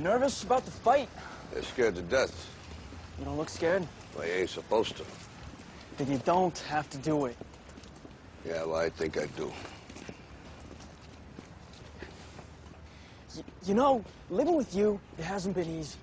nervous about the fight? They're scared to death. You don't look scared? Well, you ain't supposed to. Then you don't have to do it. Yeah, well, I think I do. You know, living with you, it hasn't been easy.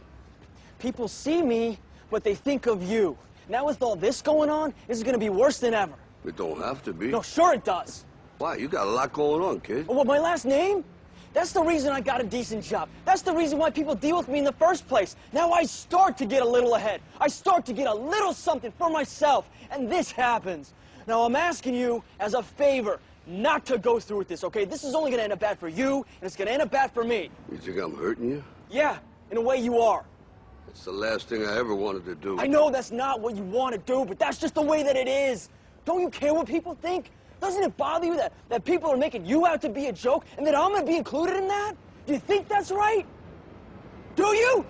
People see me, but they think of you. Now with all this going on, this is gonna be worse than ever. It don't have to be. No, sure it does. Why? You got a lot going on, kid. Oh, what, my last name? That's the reason I got a decent job. That's the reason why people deal with me in the first place. Now I start to get a little ahead. I start to get a little something for myself, and this happens. Now I'm asking you as a favor not to go through with this, okay? This is only gonna end up bad for you, and it's gonna end up bad for me. You think I'm hurting you? Yeah, in a way you are. That's the last thing I ever wanted to do. I know that's not what you want to do, but that's just the way that it is. Don't you care what people think? Doesn't it bother you that people are making you out to be a joke and that I'm going to be included in that? Do you think that's right? Do you?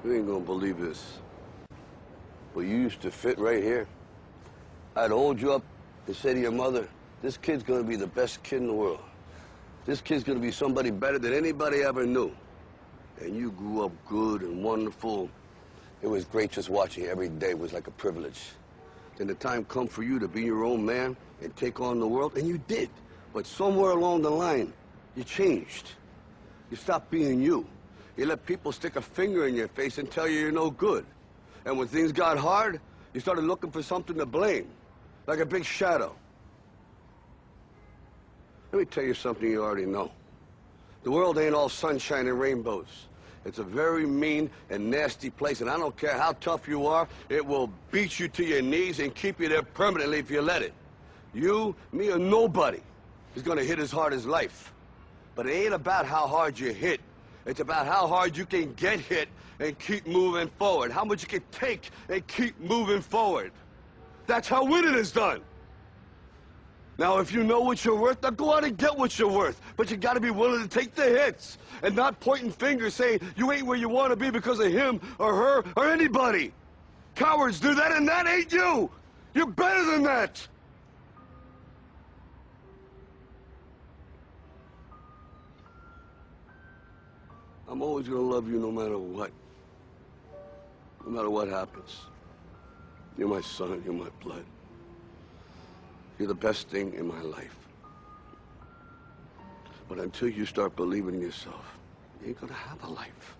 You ain't gonna believe this. But you used to fit right here. I'd hold you up and say to your mother, this kid's gonna be the best kid in the world. This kid's gonna be somebody better than anybody ever knew. And you grew up good and wonderful. It was great just watching you every day. It was like a privilege. Then the time come for you to be your own man and take on the world, and you did. But somewhere along the line, you changed. You stopped being you. You let people stick a finger in your face and tell you you're no good. And when things got hard, you started looking for something to blame, like a big shadow. Let me tell you something you already know. The world ain't all sunshine and rainbows. It's a very mean and nasty place, and I don't care how tough you are, it will beat you to your knees and keep you there permanently if you let it. You, me, or nobody is gonna hit as hard as life. But it ain't about how hard you hit. It's about how hard you can get hit and keep moving forward. How much you can take and keep moving forward. That's how winning is done. Now, if you know what you're worth, now go out and get what you're worth. But you gotta be willing to take the hits and not pointing fingers saying you ain't where you want to be because of him or her or anybody. Cowards do that, and that ain't you. You're better than that. I'm always gonna love you no matter what. No matter what happens. You're my son, you're my blood. You're the best thing in my life. But until you start believing in yourself, you ain't gonna have a life.